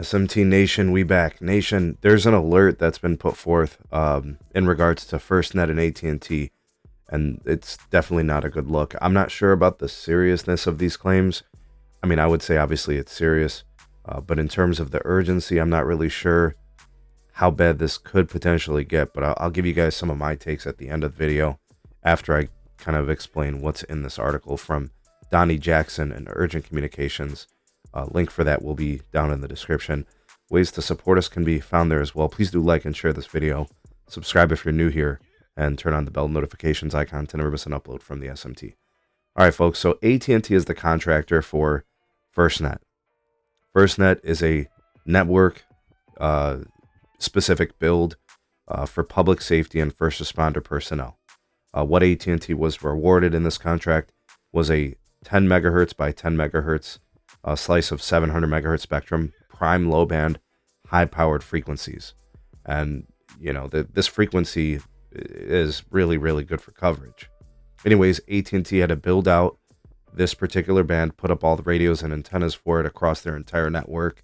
SMT Nation, we back. Nation, there's an alert that's been put forth in regards to FirstNet and AT&T, and it's definitely not a good look. I'm not sure about the seriousness of these claims. I mean, I would say obviously it's serious, but in terms of the urgency, I'm not really sure how bad this could potentially get, but I'll give you guys some of my takes at the end of the video after I kind of explain what's in this article from Donnie Jackson and Urgent Communications. Link for that will be down in the description. Ways to support us can be found there as well. Please do like and share this video. Subscribe if you're new here, and turn on the bell notifications icon to never miss an upload from the SMT. All right, folks. So AT&T is the contractor for FirstNet. FirstNet is a network specific build for public safety and first responder personnel. What AT&T was rewarded in this contract was a 10 megahertz by 10 megahertz a slice of 700 megahertz spectrum, prime low band, high powered frequencies. And, you know, this frequency is really, really good for coverage. Anyways, AT&T had to build out this particular band, put up all the radios and antennas for it across their entire network.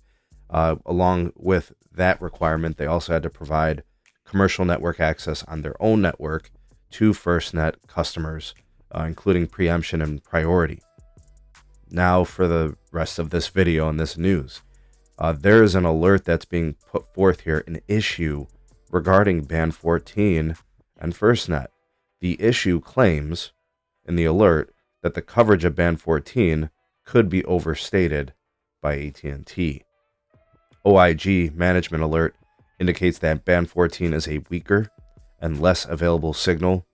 Along with that requirement, they also had to provide commercial network access on their own network to FirstNet customers, including preemption and priority. Now for the rest of this video and this news. There is an alert that's being put forth here, an issue regarding Band 14 and FirstNet. The issue claims in the alert that the coverage of Band 14 could be overstated by AT&T. OIG management alert indicates that Band 14 is a weaker and less available signal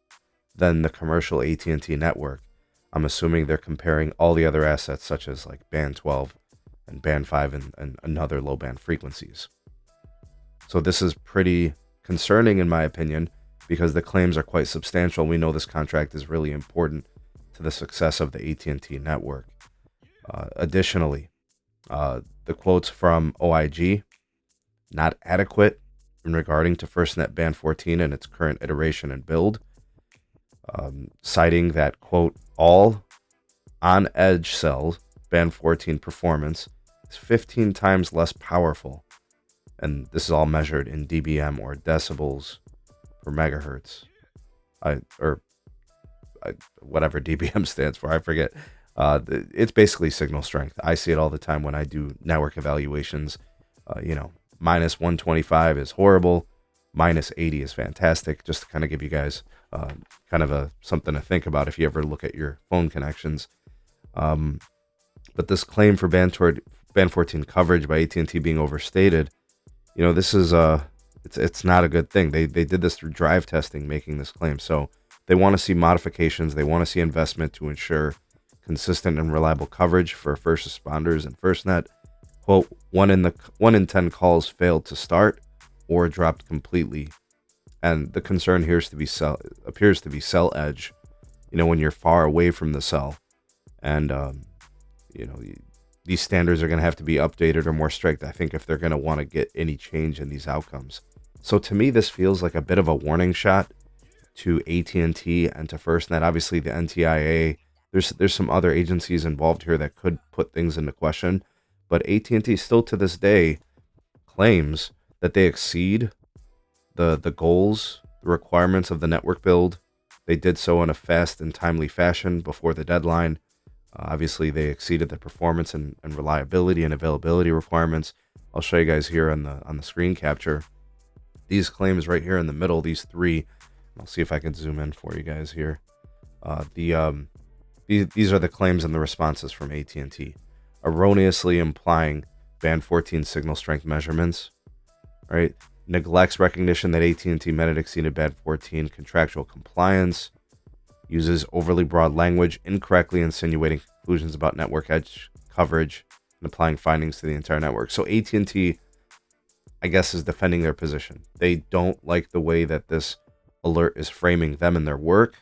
than the commercial AT&T network. I'm assuming they're comparing all the other assets such as like Band 12 and Band 5 and another low band frequencies. So this is pretty concerning in my opinion because the claims are quite substantial. We know this contract is really important to the success of the AT&T network. Additionally, the quotes from OIG, not adequate in regarding to FirstNet Band 14 and its current iteration and build, citing that, quote, all on-edge cells, Band 14 performance is 15 times less powerful. And this is all measured in dBm or decibels per megahertz. Whatever dBm stands for, I forget. It's basically signal strength. I see it all the time when I do network evaluations. Minus 125 is horrible. Minus 80 is fantastic. Just to kind of give you guys kind of something to think about if you ever look at your phone connections. But this claim for Band 14 coverage by AT&T being overstated, this is it's not a good thing. They did this through drive testing, making this claim. So they want to see modifications. They want to see investment to ensure consistent and reliable coverage for first responders and FirstNet. Quote, 1 in 10 calls failed to start or dropped completely. And the concern here appears to be cell edge, when you're far away from the cell. And, these standards are going to have to be updated or more strict, I think, if they're going to want to get any change in these outcomes. So to me, this feels like a bit of a warning shot to AT&T and to FirstNet. Obviously, the NTIA, there's some other agencies involved here that could put things into question. But AT&T still to this day claims that they exceed the goals, the requirements of the network build. They did so in a fast and timely fashion before the deadline. Obviously, they exceeded the performance and reliability and availability requirements. I'll show you guys here on the screen capture. These claims right here in the middle, these three. I'll see if I can zoom in for you guys here. These are the claims and the responses from AT&T, erroneously implying Band 14 signal strength measurements, right? Neglects recognition that AT&T met and exceeded Band 14 contractual compliance, uses overly broad language, incorrectly insinuating conclusions about network edge coverage and applying findings to the entire network. So AT&T, I guess, is defending their position. They don't like the way that this alert is framing them and their work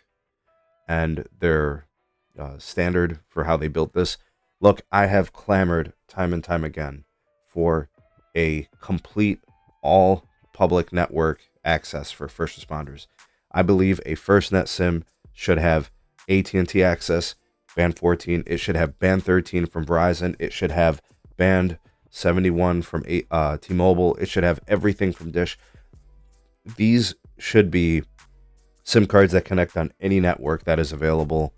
and their standard for how they built this. Look, I have clamored time and time again for a complete all public network access for first responders. I believe a FirstNet SIM should have AT&T access, Band 14. It should have Band 13 from Verizon. It should have Band 71 from T-Mobile. It should have everything from Dish. These should be SIM cards that connect on any network that is available,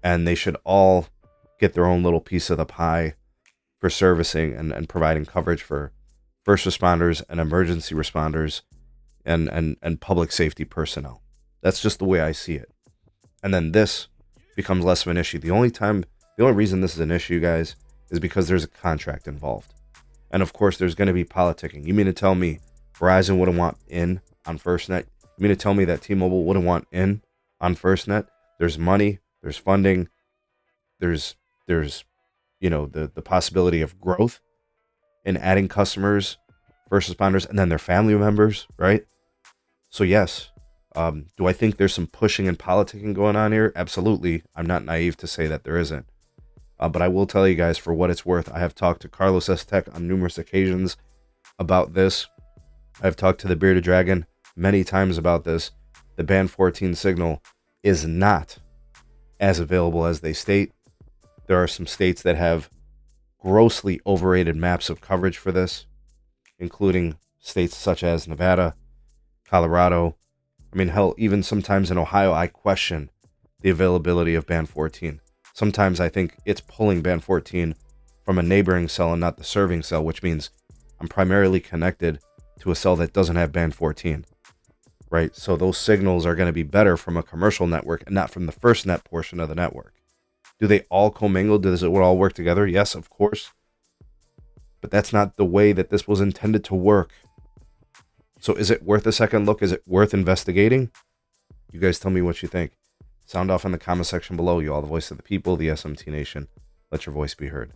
and they should all get their own little piece of the pie for servicing and providing coverage for first responders and emergency responders and public safety personnel. That's just the way I see it. And then this becomes less of an issue. The only reason this is an issue, guys, is because there's a contract involved. And of course, there's going to be politicking. You mean to tell me Verizon wouldn't want in on FirstNet? You mean to tell me that T-Mobile wouldn't want in on FirstNet? There's money, there's funding, there's the possibility of growth in adding customers, first responders, and then their family members, right? So yes, do I think there's some pushing and politicking going on here? Absolutely. I'm not naive to say that there isn't. But I will tell you guys, for what it's worth, I have talked to Carlos S. Tech on numerous occasions about this. I've talked to the Bearded Dragon many times about this. The Band 14 signal is not as available as they state. There are some states that have grossly overrated maps of coverage for this, including states such as Nevada, Colorado. I mean, hell, even sometimes in Ohio, I question the availability of Band 14. Sometimes I think it's pulling Band 14 from a neighboring cell and not the serving cell, which means I'm primarily connected to a cell that doesn't have Band 14, right? So those signals are going to be better from a commercial network and not from the FirstNet portion of the network. Do they all commingle? Does it all work together? Yes, of course. But that's not the way that this was intended to work. So is it worth a second look? Is it worth investigating? You guys tell me what you think. Sound off in the comment section below. You all the voice of the people, the SMT Nation. Let your voice be heard.